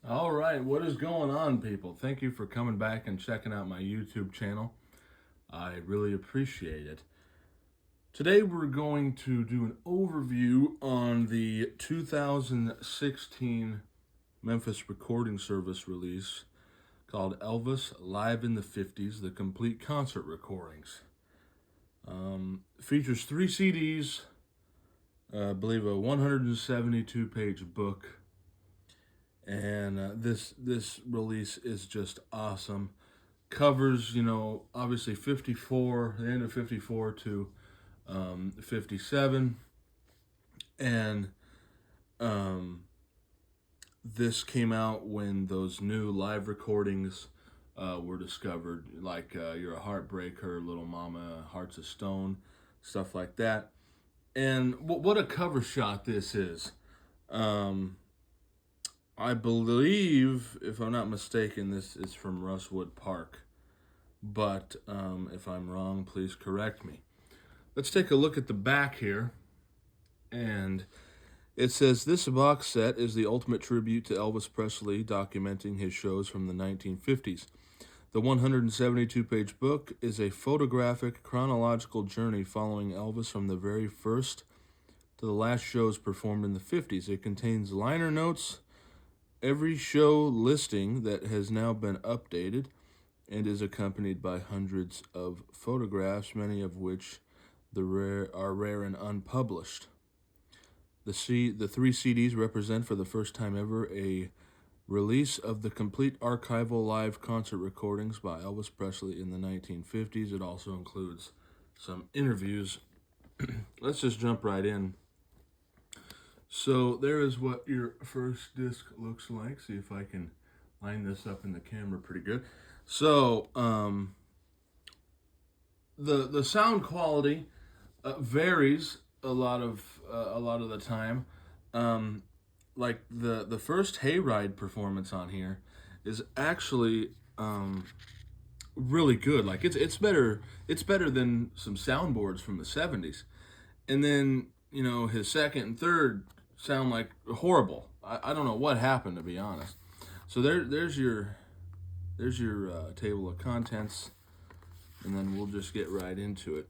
All right, what is going on, people? Thank you for coming back and checking out my YouTube channel. I really appreciate it. Today we're going to do an overview on the 2016 Memphis Recording Service release called Elvis Live in the 50s, the complete concert recordings. Features 3 CDs, I believe a 172-page book. And this release is just awesome. Covers, obviously 54, the end of 54 to 57. And this came out when those new live recordings were discovered, like You're a Heartbreaker, Little Mama, Hearts of Stone, stuff like that. And what a cover shot this is. I believe, if I'm not mistaken, this is from Russwood Park. But if I'm wrong, please correct me. Let's take a look at the back here. And it says, this box set is the ultimate tribute to Elvis Presley, documenting his shows from the 1950s. The 172-page book is a photographic, chronological journey following Elvis from the very first to the last shows performed in the 50s. It contains liner notes, every show listing that has now been updated, and is accompanied by hundreds of photographs, many of which are rare and unpublished. The 3 CDs represent for the first time ever a release of the complete archival live concert recordings by Elvis Presley in the 1950s. It also includes some interviews. Let's just jump right in. So there is what your first disc looks like. See if I can line this up in the camera pretty good. So the sound quality varies a lot of the time. Like the first Hayride performance on here is actually really good. Like it's better than some soundboards from the 70s. And then his second and third sound like horrible. I don't know what happened, to be honest. So there's your table of contents, and then we'll just get right into it.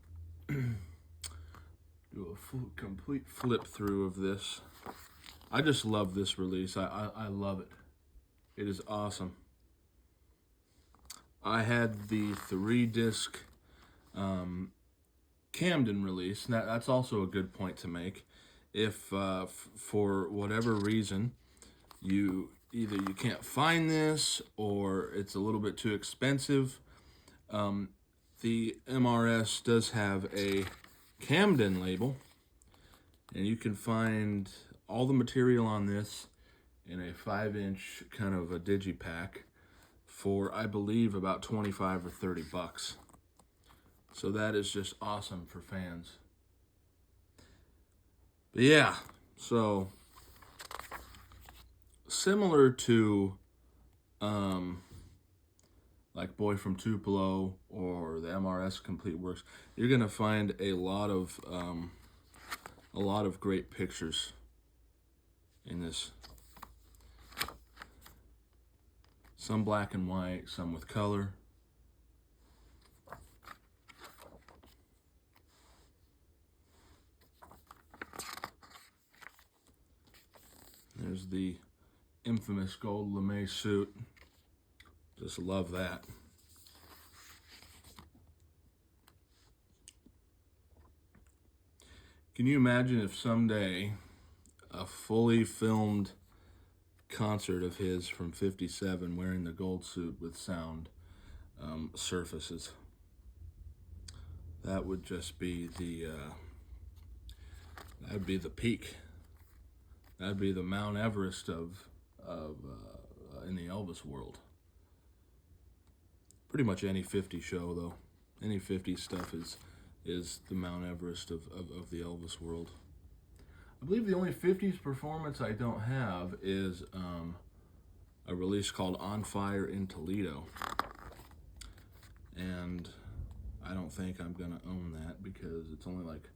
Do a complete flip through of this. I just love this release. I love it. It is awesome. I had the 3-disc Camden release. That's also a good point to make. If for whatever reason you can't find this, or it's a little bit too expensive, the MRS does have a Camden label, and you can find all the material on this in a 5-inch kind of a digipack for, I believe, about 25 or 30 bucks. So that is just awesome for fans. But yeah, so similar to like Boy from Tupelo or the MRS Complete Works, you're gonna find a lot of great pictures in this. Some black and white, some with color. There's the infamous gold lame suit. Just love that. Can you imagine if someday a fully filmed concert of his from 57 wearing the gold suit with sound surfaces? That would just be that'd be the peak. That'd be the Mount Everest of in the Elvis world. Pretty much any 50 show, though. Any 50 stuff is the Mount Everest of the Elvis world. I believe the only 50s performance I don't have is a release called On Fire in Toledo. And I don't think I'm gonna own that because it's only like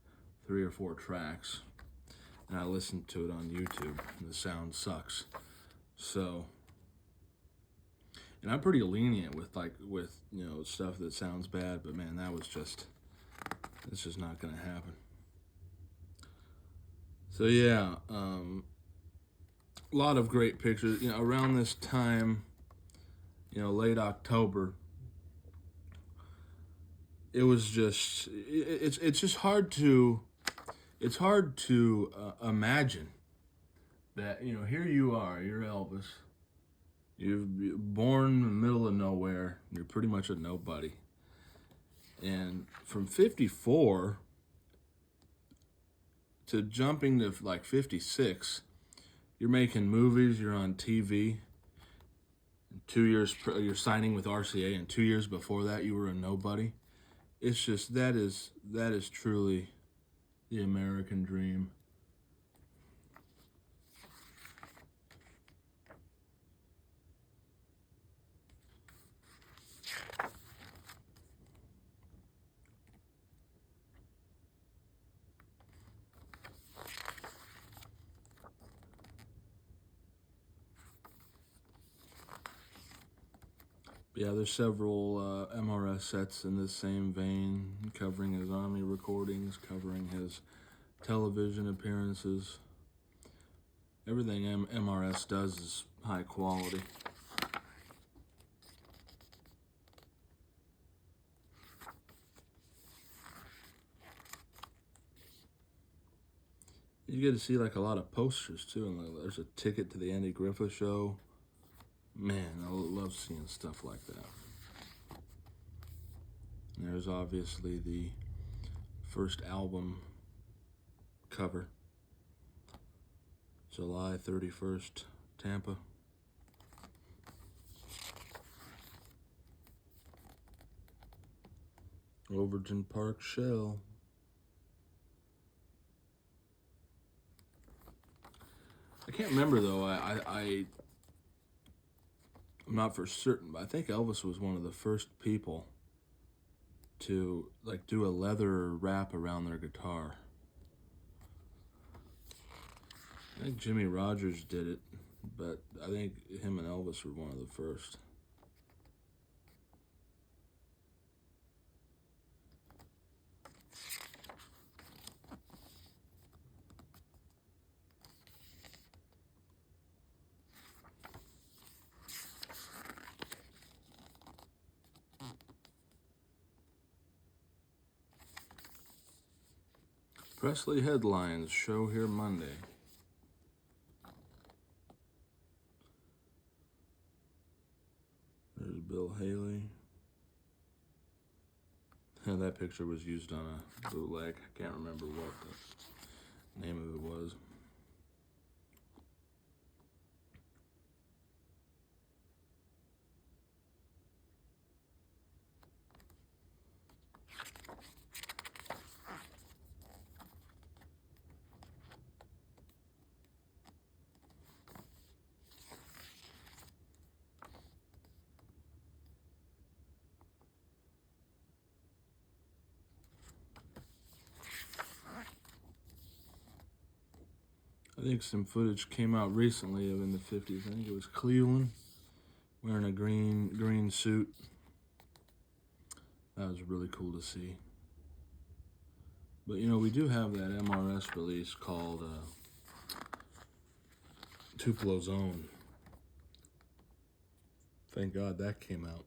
3 or 4 tracks. And I listened to it on YouTube, and the sound sucks. So And I'm pretty lenient with stuff that sounds bad, but man, it's just not gonna happen. So yeah, a lot of great pictures. Around this time, late October, it was just it's just hard to imagine that here you are, you're Elvis, you're born in the middle of nowhere, you're pretty much a nobody, and from 54 to jumping to like 56, you're making movies, you're on TV. 2 years you're signing with RCA, and 2 years before that you were a nobody. It's just that is truly the American dream. Yeah, there's several MRS sets in this same vein, covering his Army recordings, covering his television appearances. Everything MRS does is high quality. You get to see like a lot of posters too, and there's a ticket to the Andy Griffith show. Man, I love seeing stuff like that. And there's obviously the first album cover. July 31st, Tampa. Overton Park Shell. I can't remember though. I'm not for certain, but I think Elvis was one of the first people to like do a leather wrap around their guitar. I think Jimmy Rogers did it, but I think him and Elvis were one of the first. Presley headlines, show here Monday. There's Bill Haley. And that picture was used on a bootleg. I can't remember what the name of it was. I think some footage came out recently of in the 50s. I think it was Cleveland, wearing a green suit. That was really cool to see. But we do have that MRS release called Tupelo's Own. Thank God that came out.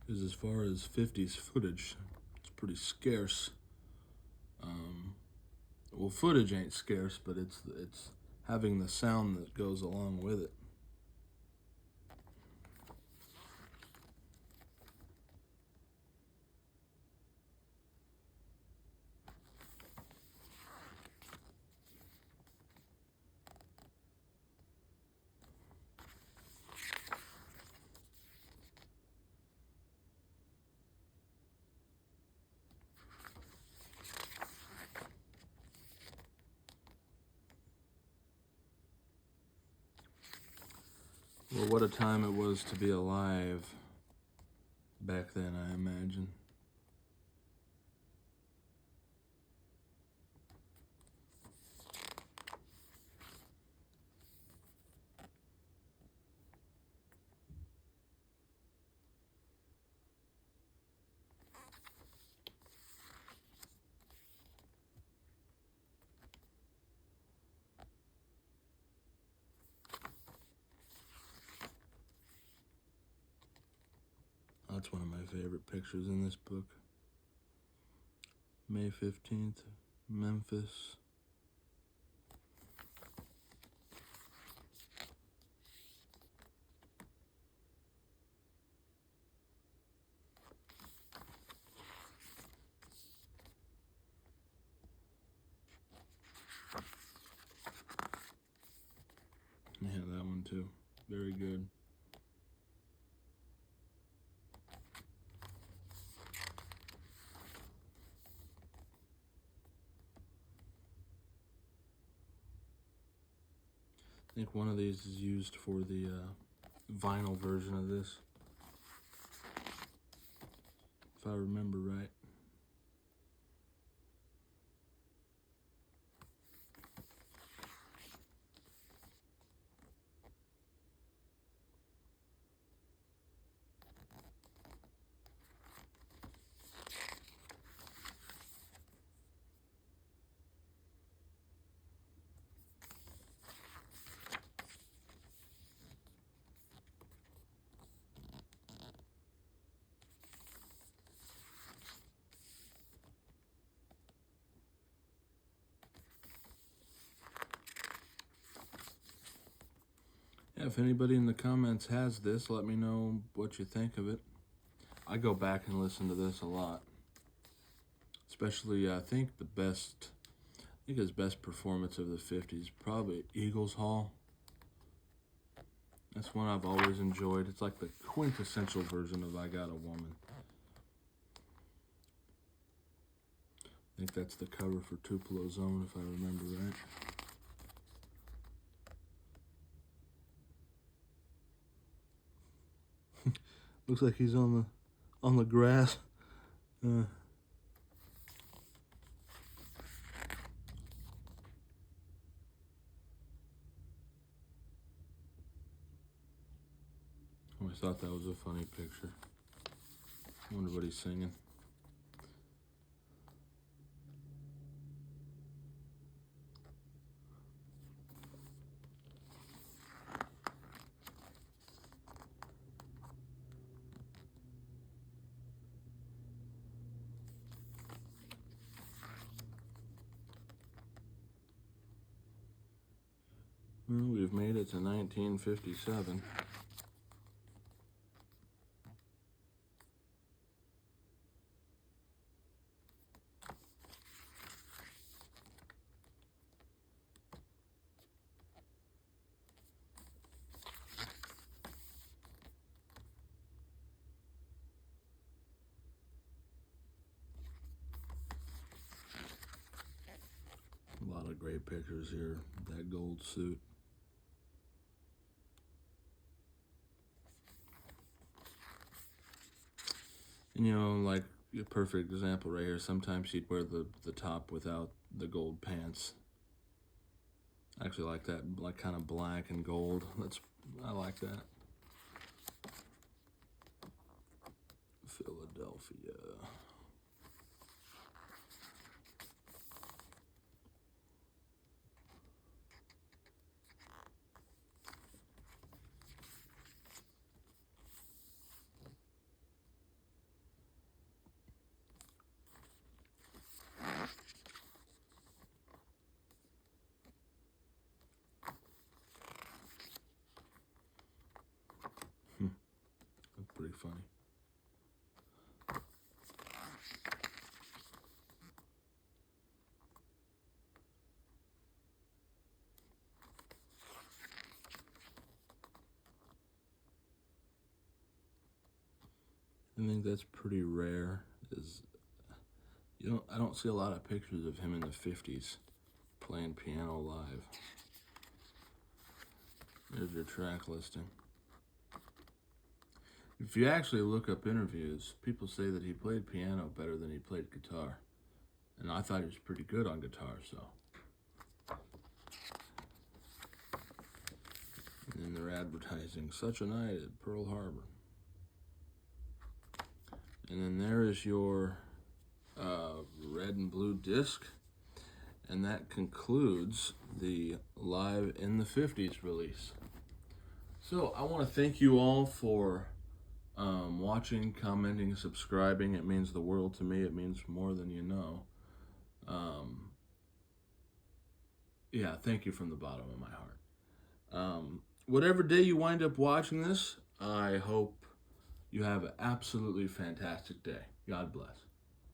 Because as far as 50s footage, it's pretty scarce. Well, footage ain't scarce, but it's having the sound that goes along with it. Well, what a time it was to be alive back then, I imagine. That's one of my favorite pictures in this book. May 15th, Memphis. Yeah, that one too. Very good. I think one of these is used for the vinyl version of this, if I remember right. Yeah, if anybody in the comments has this, let me know what you think of it. I go back and listen to this a lot. Especially, I think his best performance of the 50s, probably Eagles Hall. That's one I've always enjoyed. It's like the quintessential version of I Got a Woman. I think that's the cover for Tupelo Zone, if I remember right. Looks like he's on the grass. I always thought that was a funny picture. I wonder what he's singing. Well, we've made it to 1957. A lot of great pictures here. That gold suit. And like a perfect example right here. Sometimes he'd wear the top without the gold pants. I actually like that, like kind of black and gold. I like that. Philadelphia. That's pretty funny. I think that's pretty rare. I don't see a lot of pictures of him in the 50s playing piano live. There's your track listing. If you actually look up interviews, people say that he played piano better than he played guitar. And I thought he was pretty good on guitar, so. And then they're advertising such a night at Pearl Harbor. And then there is your red and blue disc. And that concludes the Live in the 50s release. So I want to thank you all for watching, commenting, subscribing. It means the world to me. It means more than you know. Um, yeah, thank you from the bottom of my heart. Whatever day you wind up watching this, I hope you have an absolutely fantastic day. God bless.